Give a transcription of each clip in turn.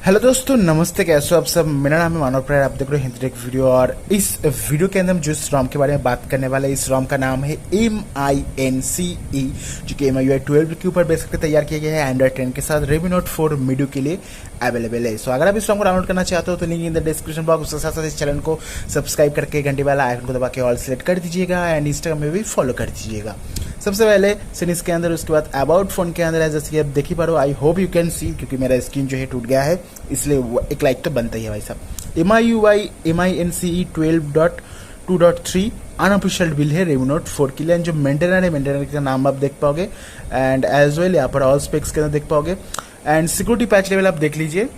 Hello दोस्तों, नमस्ते। कैसे हो आप सब। मेरा नाम है मानव प्यार, आप देख रहे हो हिंदी टेक वीडियो। और इस वीडियो के अंदर हम जिस रॉम के बारे में बात करने वाले हैं, इस रॉम का नाम है MINSE, जो कि MIUI 12 के ऊपर बेस करके तैयार किया गया है। एंड्रॉइड 10 के साथ Redmi Note 4 मिडो के लिए अवेलेबल है। सो अगर आप इस रॉम को डाउनलोड करना चाहते हो तो link in the description box. उसके साथ साथ इस चैनल को सब्सक्राइब करके घंटे वाला आइकन को दबा के ऑल सेलेक्ट कर दीजिएगा एंड इंस्टाग्राम में भी फॉलो कर दीजिएगा। सबसे पहले सीरीज के अंदर, उसके बाद अबाउट फोन के अंदर है, जैसे कि आप देख ही पा रहे हो। I hope you can see, क्योंकि मेरा स्क्रीन जो है टूट गया है, इसलिए एक लाइक तो बनता ही है भाई साहब। MIUI MINSE 12.2.3 अनऑफिशियल बिल है Redmi Note 4 के लिए। जो मेंटेनर है, मेंटेनर का नाम आप देख पाओगे एंड एज वेल यहाँ पर ऑल स्पेक्स के अंदर देख पाओगे। एंड सिक्योरिटी पैच लेवल आप देख लीजिए,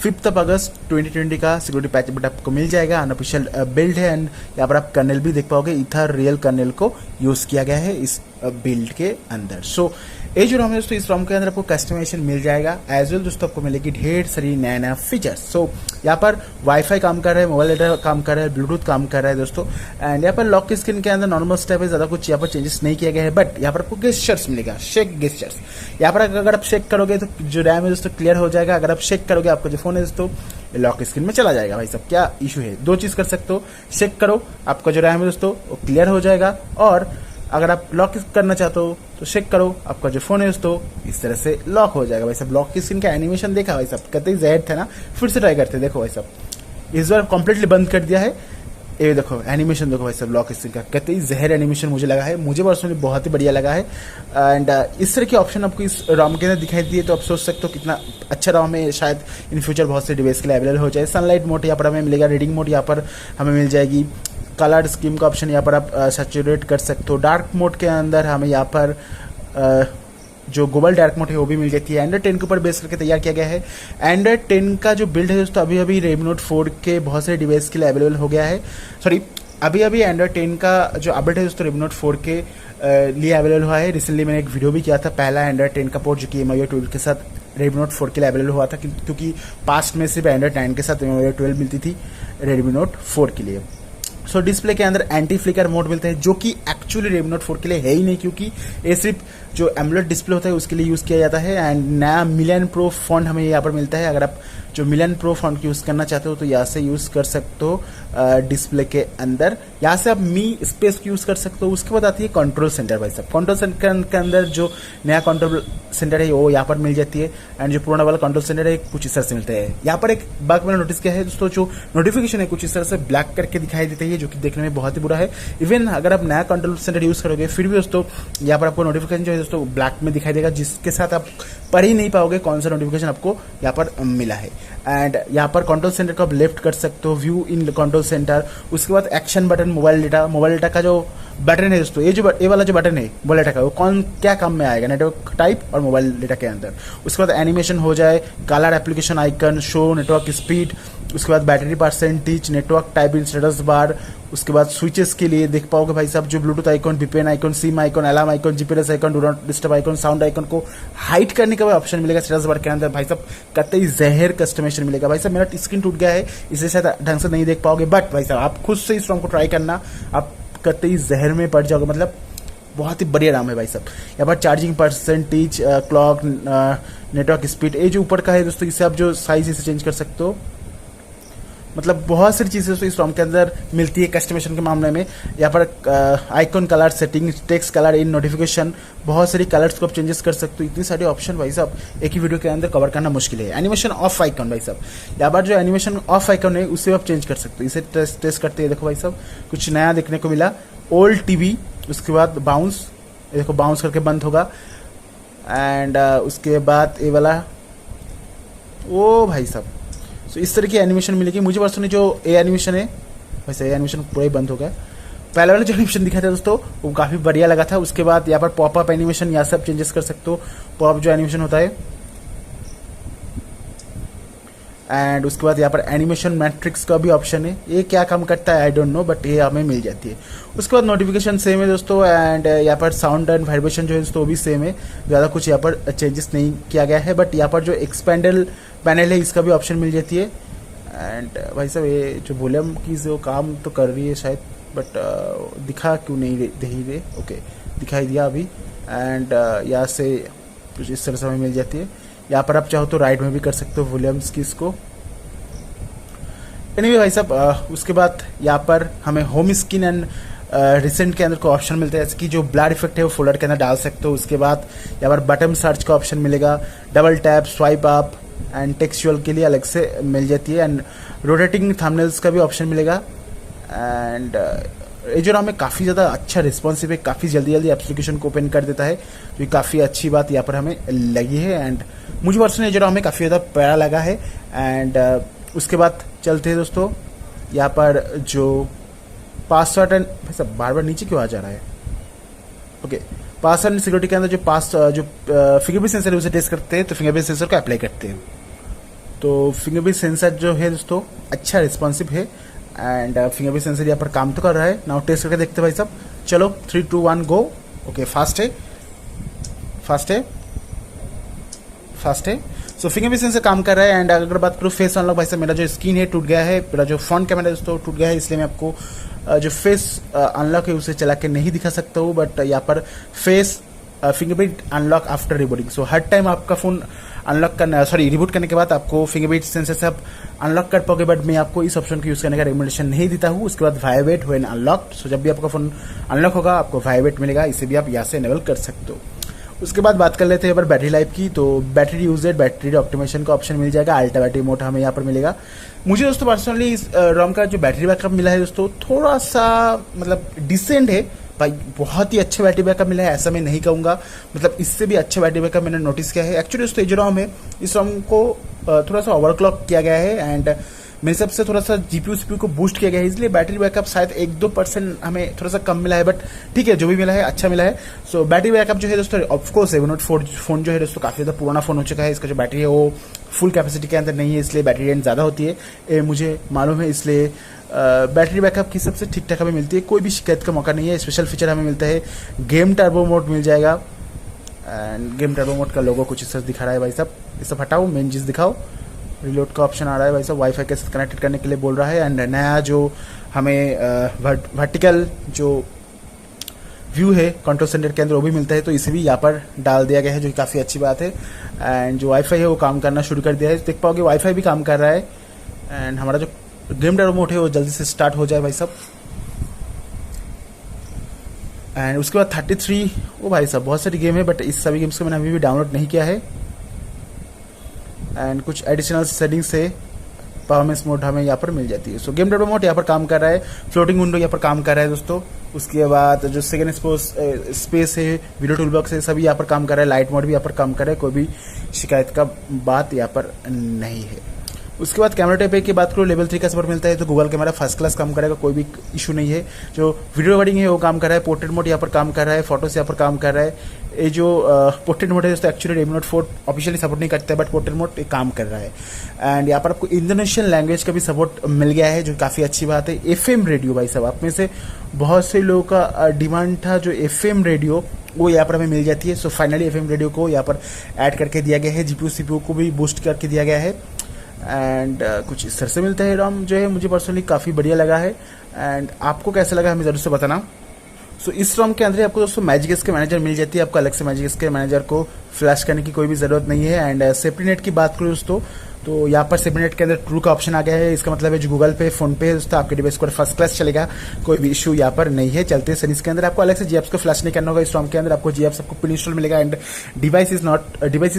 5 अगस्त 2020 का सिक्योरिटी पैच बट आपको मिल जाएगा। अनऑफिशियल बिल्ड है एंड यहाँ पर आप कर्नेल भी देख पाओगे। इथर रियल कर्नेल को यूज किया गया है इस बिल्ड के अंदर। सो ये जो रॉम है दोस्तों, इस रॉम के अंदर आपको कस्टमाइजेशन मिल जाएगा। एज वेल दोस्तों आपको मिलेगी ढेर सारी नया नया फीचर्स। सो यहाँ पर वाईफाई काम कर रहा है, मोबाइल डेटा काम कर रहा है, ब्लूटूथ काम कर रहा है दोस्तों। एंड यहाँ पर लॉक की स्क्रीन के अंदर नॉर्मल स्टेप है, ज्यादा कुछ यहाँ पर चेंजेस नहीं किया गया है। बट यहाँ पर आपको गेस्चर्स मिलेगा, शेक गेस्चर्स। यहाँ पर अगर आप शेक करोगे तो जो रैम है दोस्तों क्लियर हो जाएगा। अगर आप शेक करोगे, आपका जो फोन है दोस्तों लॉक स्क्रीन में चला जाएगा। भाई साहब क्या इशू है, दो चीज कर सकते हो, शेक करो, आपका जो रैम है दोस्तों वो क्लियर हो जाएगा। और अगर आप लॉक करना चाहते हो तो शेक करो, आपका जो फोन है दोस्तों इस तरह से लॉक हो जाएगा। भाई साहब लॉक की स्क्रीन का एनिमेशन देखा भाई साहब, कहते ही जहर थे ना, फिर से ट्राई करते। देखो भाई साहब इस बार कंप्लीटली बंद कर दिया है। ये देखो एनिमेशन देखो भाई साहब, लॉक स्क्रीन का कहते ही जहर एनिमेशन मुझे लगा है, मुझे पर्सनली बहुत ही बढ़िया लगा है। एंड इस तरह के ऑप्शन आपको इस रॉम के अंदर दिखाई दिए तो आप सोच सकते हो कितना अच्छा रॉम है। शायद इन फ्यूचर बहुत से डिवाइस के लिए अवेलेबल हो जाए। सनलाइट मोड यहाँ पर हमें मिलेगा, रीडिंग मोड यहाँ पर हमें मिल जाएगी, कलर स्कीम का ऑप्शन यहाँ पर आप सैचुरेट कर सकते हो। डार्क मोड के अंदर हमें यहाँ पर जो ग्लोबल डार्क मोड है वो भी मिल जाती है। एंड्रॉइड 10 के ऊपर बेस करके तैयार किया गया है। एंड्रॉइड 10 का जो बिल्ड है दोस्तों अभी Redmi Note 4 के बहुत सारे डिवाइस के लिए अवेलेबल हो गया है। सॉरी, अभी एंड्रॉइड 10 का जो अपडेट है दोस्तों Redmi Note 4 के लिए अवेलेबल हुआ है। रिसेंटली मैंने एक वीडियो भी किया था, पहला एंड्रॉइड 10 का पोर्ट जो कि MIUI 12 के साथ Redmi Note 4 के लिए अवेलेबल हुआ था, क्योंकि पास्ट में सिर्फ एंड्रॉइड 9 के साथ MIUI 12 मिलती थी Redmi Note 4 के लिए। सो डिस्प्ले के अंदर एंटी फ्लिकर मोड मिलता है, जो कि एक्चुअली Redmi Note 4 के लिए है ही नहीं, क्योंकि ये सिर्फ जो एमुलेट डिस्प्ले होता है उसके लिए यूज़ किया जाता है। एंड नया मिलियन प्रो फॉन्ट हमें यहाँ पर मिलता है। अगर आप जो मिलियन प्रो फॉन्ट यूज़ करना चाहते हो तो यहाँ से यूज़ कर सकते हो डिस्प्ले के अंदर। यहाँ से आप मी स्पेस यूज़ कर सकते हो। उसके बाद आती है कंट्रोल सेंटर। भाई साहब कंट्रोल सेंटर के अंदर जो नया कंट्रोल सेंटर है वो यहाँ पर मिल जाती है। एंड जो पुराना वाला कंट्रोल सेंटर है कुछ इस तरह से मिलता है। यहाँ पर एक बात मैंने नोटिस किया है दोस्तों, जो नोटिफिकेशन है कुछ इस तरह से ब्लैक करके दिखाई देती है, जो कि देखने में बहुत ही बुरा है। इवन अगर आप नया कंट्रोल सेंटर यूज़ करोगे फिर भी दोस्तों यहाँ पर आपको नोटिफिकेशन जो है दोस्तों ब्लैक में दिखाई देगा, जिसके साथ आप पढ़ ही नहीं पाओगे कौन सा नोटिफिकेशन आपको यहाँ पर मिला है। एंड यहाँ पर कंट्रोल सेंटर को आप लेफ्ट कर सकते हो, व्यू इन कंट्रोल सेंटर। उसके बाद एक्शन बटन, मोबाइल डेटा का जो बटन है दोस्तों, ये वाला जो बटन है मोबाइल डेटा का, वो कौन क्या काम में आएगा, नेटवर्क टाइप और मोबाइल डेटा के अंदर। उसके बाद एनिमेशन हो जाए, colour application icon, show network speed, उसके बाद battery percentage, network type in status bar. उसके बाद स्विचेस के लिए देख पाओगे भाई साहब जो Bluetooth icon, VPN icon, SIM icon, alarm icon, GPS icon, do not disturb icon, sound icon को हाइड करने का भी ऑप्शन मिलेगा स्टेटस बार के अंदर। भाई साहब कतई जहर कस्टमाइजेशन मिलेगा। भाई साहब मेरा स्क्रीन टूट गया है, इसे शायद ढंग से नहीं देख पाओगे, बट भाई साहब आप खुद से इस रॉम को ट्राई करना, आप कतई जहर में पड़ जाओगे। मतलब बहुत ही बढ़िया राम है भाई साहब। यहाँ पर charging percentage, clock, network speed, ये जो ऊपर का है दोस्तों, इससे आप जो साइज इसे चेंज कर सकते हो। मतलब बहुत सारी चीज़ें दोस्तों इस रॉम के अंदर मिलती है कस्टमाइजेशन के मामले में। यहाँ पर icon colour setting, text colour इन, नोटिफिकेशन, बहुत सारी कलर्स को आप चेंजेस कर सकते हो। इतनी सारे ऑप्शन भाई साहब एक ही वीडियो के अंदर कवर करना मुश्किल है। एनिमेशन ऑफ आइकन भाई साहब, यहाँ पर जो एनिमेशन ऑफ आइकन है उससे आप चेंज कर सकते हो। इसे टेस्ट करते हैं, देखो भाई साहब कुछ नया देखने को मिला। ओल्ड टीवी, उसके बाद बाउंस, देखो बाउंस करके बंद होगा। एंड उसके बाद ये वाला, ओ भाई साहब तो इस तरह की एनिमेशन मिलेगी। मुझे पर्सनली जो ए एनिमेशन है वैसे ए एनिमेशन पूरा ही बंद हो गया। पहले वाला जो एनिमेशन दिखा था दोस्तों वो काफ़ी बढ़िया लगा था। उसके बाद यहाँ पर पॉपअप एनिमेशन, यहाँ सब चेंजेस कर सकते हो। पॉपअप जो एनिमेशन होता है, एंड उसके बाद यहाँ पर एनिमेशन मैट्रिक्स का भी ऑप्शन है। ये क्या काम करता है आई डोंट नो, बट ये हमें मिल जाती है। उसके बाद नोटिफिकेशन सेम है दोस्तों। एंड यहाँ पर साउंड एंड वाइब्रेशन जो है दोस्तों वो भी सेम है, ज़्यादा कुछ यहाँ पर चेंजेस नहीं किया गया है। बट यहाँ पर जो एक्सपेंडल पैनल है इसका भी ऑप्शन मिल जाती है। एंड भाई साहब ये जो वॉल्यूम की जो काम तो कर रही है शायद, बट दिखा क्यों नहीं दे ही रहे। ओके दिखाई दिया अभी। एंड यहाँ से कुछ इस तरह से हमें मिल जाती है। यहाँ पर आप चाहो तो राइट में भी कर सकते हो वॉल्यूम्स की इसको। एनीवे भाई साहब, उसके बाद यहाँ पर हमें होम स्क्रीन एंड रिसेंट के अंदर को ऑप्शन मिलता है, जैसे कि जो ब्लर इफेक्ट है वो फोल्डर के अंदर डाल सकते हो। उसके बाद यहाँ पर बटन सर्च का ऑप्शन मिलेगा, double tap, swipe up and textual के लिए अलग से मिल जाती है, एंड रोटेटिंग थंबनेल्स का भी ऑप्शन मिलेगा। एंड ये जो हमें काफ़ी ज़्यादा अच्छा रिस्पॉन्सिव है, काफ़ी जल्दी एप्लीकेशन को ओपन कर देता है, जो काफ़ी अच्छी बात यहाँ पर हमें लगी है। एंड मुझे पर्सनली जो हमें काफ़ी ज़्यादा प्यारा लगा है। एंड उसके बाद चलते हैं दोस्तों, यहाँ पर जो पासवर्ड एंड सब बार बार नीचे क्यों आ जा रहा है, ओके, पासवर्ड एंड सिक्योरिटी के अंदर जो फिंगरप्रिंट सेंसर है उसे टेस्ट करते हैं, तो फिंगरप्रिंट सेंसर को अप्लाई करते हैं। तो फिंगरप्रिंट सेंसर जो है दोस्तों अच्छा रिस्पॉन्सिव है, एंड फिंगरप्रिंट सेंसर यहाँ पर काम तो कर रहा है। नाउ टेस्ट करके देखते हैं भाई साहब। चलो 3, 2, 1 गो। ओके, फास्ट है। सो फिंगरप्रिंट सेंसर काम कर रहा है। एंड अगर बात करूँ फेस अनलॉक, भाई साहब मेरा जो स्क्रीन है टूट गया है, मेरा जो फ्रंट कैमरा है दोस्तों टूट गया है, इसलिए मैं आपको जो फेस अनलॉक है उसे चला के नहीं दिखा सकता हूँ। बट यहाँ पर face fingerprint unlock after rebooting, so हर टाइम आपका फ़ोन अनलॉक करना, रिबूट करने के बाद आपको फिंगरप्रिंट सेंसर से आप अनलॉक कर पाओगे। बट मैं आपको इस ऑप्शन को यूज़ करने का रिकमेंडेशन नहीं देता हूँ। उसके बाद वाइब्रेट व्हेन अनलॉक्ड, सो जब भी आपका फ़ोन अनलॉक होगा आपको वाइब्रेट मिलेगा, इसे भी आप यहाँ से इनेबल कर सकते हो। उसके बाद बात कर लेते हैं यहाँ पर बैटरी लाइफ की। तो बैटरी यूजेज, बैटरी ऑप्टिमाइजेशन का ऑप्शन मिल जाएगा, अल्ट्रा बैटरी मोड हमें यहाँ पर मिलेगा। मुझे दोस्तों पर्सनली इस रोम का जो बैटरी बैकअप मिला है दोस्तों थोड़ा सा मतलब डिसेंट है भाई, बहुत ही अच्छा बैटरी बैकअप मिला है ऐसा मैं नहीं कहूँगा, मतलब इससे भी अच्छा बैटरी बैकअप मैंने नोटिस किया है। एक्चुअली दोस्तों जो रोम है इस रोम को थोड़ा सा ओवरक्लॉक किया गया है, एंड मेरे हिसाब से थोड़ा सा जीपीयू सीपीयू को बूस्ट किया गया है, इसलिए बैटरी बैकअप शायद 1-2% हमें थोड़ा सा कम मिला है। बट ठीक है, जो भी मिला है अच्छा मिला है। सो बैटरी बैकअप जो है दोस्तों ऑफकोर्स 7 फोन जो है दोस्तों काफ़ी ज़्यादा पुराना फोन हो चुका है, इसका जो बैटरी है वो फुल कैपेसिटी के अंदर नहीं है, इसलिए बैटरी रेंज ज़्यादा होती है, ये मुझे मालूम है। इसलिए बैटरी बैकअप की सबसे ठीक ठाक हमें मिलती है, कोई भी शिकायत का मौका नहीं है। स्पेशल फीचर हमें मिलता है, गेम टर्बो मोड मिल जाएगा, एंड गेम टर्बो मोड का लोगो कुछ इस तरह दिखा रहा है भाई साहब, ये सब हटाओ, मेन चीज़ दिखाओ। रिलोड का ऑप्शन आ रहा है भाई साहब, वाईफाई के साथ कनेक्टेड करने के लिए बोल रहा है। एंड नया जो हमें वर्टिकल जो व्यू है कंट्रोल सेंटर के अंदर वो भी मिलता है, तो इसे भी यहाँ पर डाल दिया गया है, जो काफ़ी अच्छी बात है। एंड जो वाईफाई है वो काम करना शुरू कर दिया है, देख पाओगे वाईफाई भी काम कर रहा है। एंड हमारा जो गेम रिमोट है वो जल्दी से स्टार्ट हो जाए भाई साहब। एंड उसके बाद 33, वो भाई साहब बहुत सारी गेम है, बट इस सभी गेम्स को मैंने अभी भी डाउनलोड नहीं किया है। एंड कुछ एडिशनल सेटिंग्स से परफॉर्मेंस मोड हमें यहाँ पर मिल जाती है। सो गेम डेवलप मोड यहाँ पर काम कर रहा है, फ्लोटिंग विंडो यहाँ पर काम कर रहा है दोस्तों। उसके बाद जो सेकेंड स्पेस है, वीडियो टूलबॉक्स है, सभी यहाँ पर काम कर रहा है, लाइट मोड भी यहाँ पर काम कर रहा है, कोई भी शिकायत का बात यहाँ पर नहीं है। उसके बाद कैमरा टाइप की बात करो, लेवल 3 का सपोर्ट मिलता है, तो गूगल कैमरा फर्स्ट क्लास काम करेगा, कोई भी इशू नहीं है। जो वीडियो रिकॉर्डिंग है वो काम कर रहा है, पोर्ट्रेट मोड यहाँ पर काम कर रहा है, फोटोस यहाँ पर काम कर रहा है। ये जो पोर्ट्रेट मोड है दोस्तों actually Redmi Note 4 officially support नहीं करता है, बट पोर्ट्रेट मोड काम कर रहा है। एंड यहाँ पर आपको इंडोनेशियन लैंग्वेज का भी सपोर्ट मिल गया है, जो काफ़ी अच्छी बात है। FM रेडियो भाई साहब, आप में से बहुत से लोगों का डिमांड था जो FM रेडियो, वो यहाँ पर हमें मिल जाती है। सो फाइनली FM रेडियो को यहाँ पर ऐड करके दिया गया है, GPU CPU को भी बूस्ट करके दिया गया है। एंड कुछ इस तरह से मिलता है रोम, जो है मुझे पर्सनली काफ़ी बढ़िया लगा है। एंड आपको कैसा लगा हमें ज़रूर से बताना। सो इस रोम के अंदर आपको दोस्तों मैजिक एस के मैनेजर मिल जाती है, आपको अलग से मैजिक एस के मैनेजर को फ्लैश करने की कोई भी ज़रूरत नहीं है। एंड सेफ्टी नेट की बात करूँ दोस्तों, तो यहाँ पर सेफ्टी नेट के अंदर ट्रू का ऑप्शन आ गया है, इसका मतलब है जो गूगल पे फोन पे है दोस्तों आपके डिवाइस पर फर्स्ट क्लास चलेगा, कोई भी इशू यहाँ पर नहीं है। चलते हैं इसके अंदर आपको अलग से जीएप्स को फ्लैश नहीं करना होगा, इस रोम के अंदर आपको जीएप्स आपको प्री इंस्टॉल मिलेगा। एंड डिवाइस इज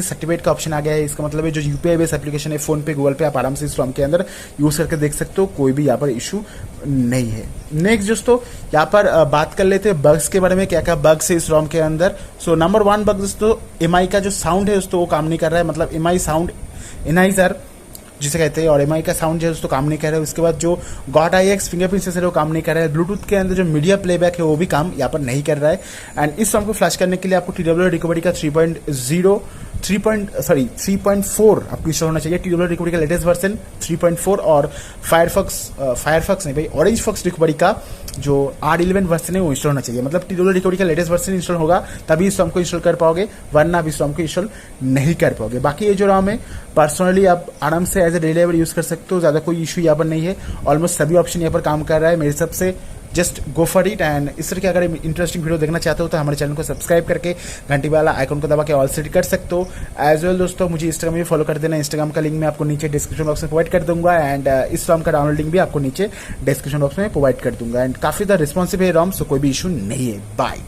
सर्टिफाइड का ऑप्शन आ गया है, इसका मतलब है जो यूपीआई बेस्ड एप्लीकेशन है फोन पे गूगल पे आप आराम से इस रोम के अंदर यूज करके देख सकते हो, कोई भी यहाँ पर इशू नहीं है। नेक्स्ट दोस्तों यहाँ पर बात कर लेते हैं बग्स के बारे में, क्या क्या बग्स है इस रोम के अंदर। सो नंबर 1 बग दोस्तों MI का जो साउंड है दोस्तों वो काम नहीं कर रहा है, मतलब MI साउंड एनाइजर जिसे कहते हैं, और MI का साउंड जो है दोस्तों काम नहीं कर रहा है। उसके बाद जो गॉड IX फिंगरप्रिंट सेंसर है वो काम नहीं कर रहा है। ब्लूटूथ के अंदर जो मीडिया प्लेबैक है वो भी काम यहाँ पर नहीं कर रहा है। एंड इस सॉन्ग को फ्लैश करने के लिए आपको TWL रिकवरी का 3.4 आपको इंस्टॉल होना चाहिए। TWL रिकवरी का लेटेस्ट वर्जन 3.4 और फायरफॉक्स नहीं भाई, ऑरेंज फॉक्स रिकवरी का जो R11 वर्जन है वो इंस्टॉल होना चाहिए, मतलब TWL रिकवरी का लेटेस्ट वर्जन इंस्टॉल होगा तभी इस सॉन्ग को इंस्टॉल कर पाओगे, वरना आप इस सॉन्ग को इंस्टॉल नहीं कर पाओगे। बाकी ये जो रोम है पर्सनली आप आराम से एज ए डेली यूज कर सकते हो, ज़्यादा कोई इशू यहाँ पर नहीं है। ऑलमोस्ट सभी ऑप्शन यहाँ पर काम कर रहा है, मेरे हिसाब से just go for it. And इस तरह की अगर इंटरेस्टिंग वीडियो देखना चाहते हो तो हमारे चैनल को सब्सक्राइब करके घंटी वाला आइकन को दबा के ऑल सेट कर सकते हो। एज वेल दोस्तों मुझे इंस्टाग्राम में फॉलो कर देना। इंस्टाग्राम का लिंक मैं आपको नीचे डिस्क्रिप्शन बॉक्स में प्रोवाइड कर दूंगा एंड इस रॉम का डाउनलोड लिंक भी आपको नीचे डिस्क्रिप्शन बॉक्स में प्रोवाइड कर दूंगा। एंड काफी ज़्यादा रिस्पॉन्सिव है रॉम, सो कोई भी इशू नहीं है। बाय।